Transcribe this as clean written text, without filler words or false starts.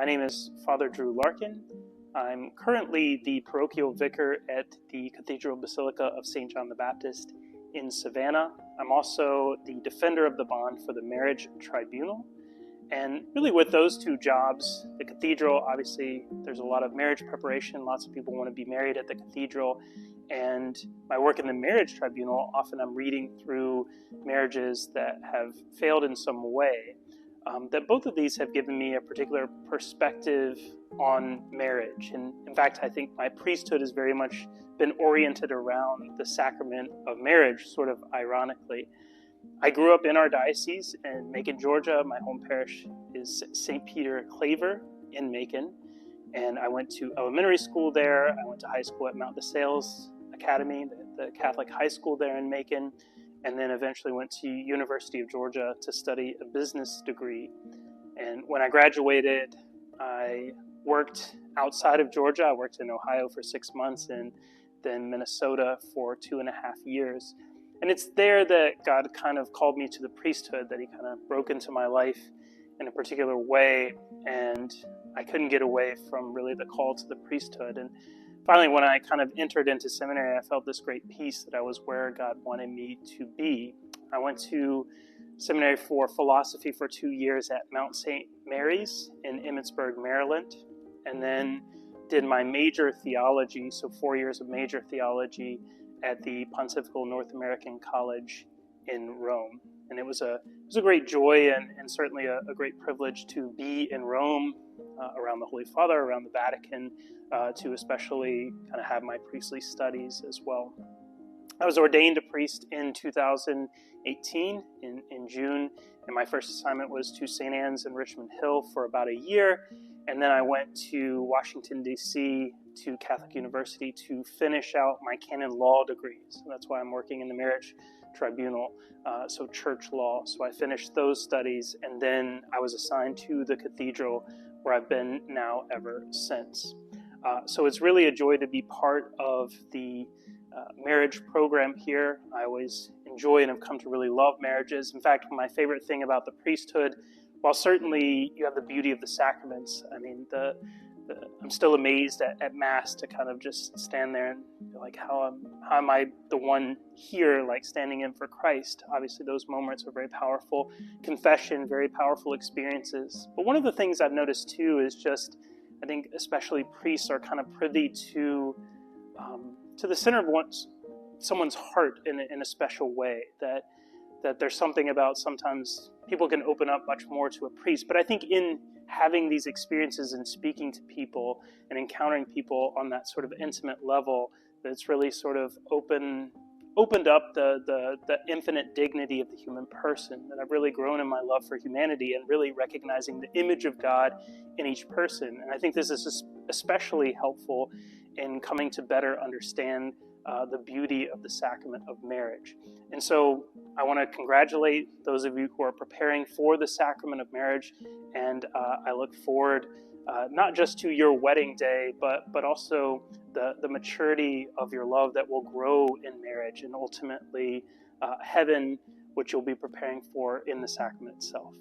My name is Father Drew Larkin. I'm currently the parochial vicar at the Cathedral Basilica of St. John the Baptist in Savannah. I'm also the defender of the bond for the marriage tribunal. And really with those two jobs, the cathedral, obviously there's a lot of marriage preparation. Lots of people want to be married at the cathedral. And my work in the marriage tribunal, often I'm reading through marriages that have failed in some way. That both of these have given me a particular perspective on marriage. And in fact, I think my priesthood has very much been oriented around the sacrament of marriage, sort of ironically. I grew up in our diocese in Macon, Georgia. My home parish is St. Peter Claver in Macon. And I went to elementary school there. I went to high school at Mount DeSales Academy, the Catholic high school there in Macon. And then eventually went to University of Georgia to study a business degree. And when I graduated, I worked outside of Georgia. I worked in Ohio for 6 months and then Minnesota for 2.5 years. And it's there that God kind of called me to the priesthood, that he kind of broke into my life in a particular way. And I couldn't get away from really the call to the priesthood. And finally, when I kind of entered into seminary, I felt this great peace that I was where God wanted me to be. I went to seminary for philosophy for 2 years at Mount St. Mary's in Emmitsburg, Maryland, and then did my major theology, so 4 years of major theology at the Pontifical North American College in Rome. And it was a great joy and certainly a great privilege to be in Rome, around the Holy Father, around the Vatican, to especially kind of have my priestly studies as well. I was ordained a priest in 2018 in June, and my first assignment was to St. Anne's in Richmond Hill for about a year, and then I went to Washington, D.C. to Catholic University to finish out my canon law degree. So that's why I'm working in the marriage tribunal, so church law. So I finished those studies, and then I was assigned to the cathedral, where I've been now ever since. So it's really a joy to be part of the marriage program here. I always enjoy and have come to really love marriages. In fact, my favorite thing about the priesthood, while certainly you have the beauty of the sacraments, I mean, I'm still amazed at Mass to kind of just stand there and be like, how am I the one here, like standing in for Christ? Obviously, those moments are very powerful. Confession, very powerful experiences. But one of the things I've noticed too is just, I think especially priests are kind of privy to the center of someone's heart in a special way, that there's something about sometimes people can open up much more to a priest. But I think in having these experiences and speaking to people and encountering people on that sort of intimate level, that's really sort of opened up the infinite dignity of the human person, that I've really grown in my love for humanity and really recognizing the image of God in each person. And I think this is especially helpful in coming to better understand the beauty of the sacrament of marriage. And so I want to congratulate those of you who are preparing for the sacrament of marriage, and I look forward not just to your wedding day, but also the maturity of your love that will grow in marriage, and ultimately heaven, which you'll be preparing for in the sacrament itself.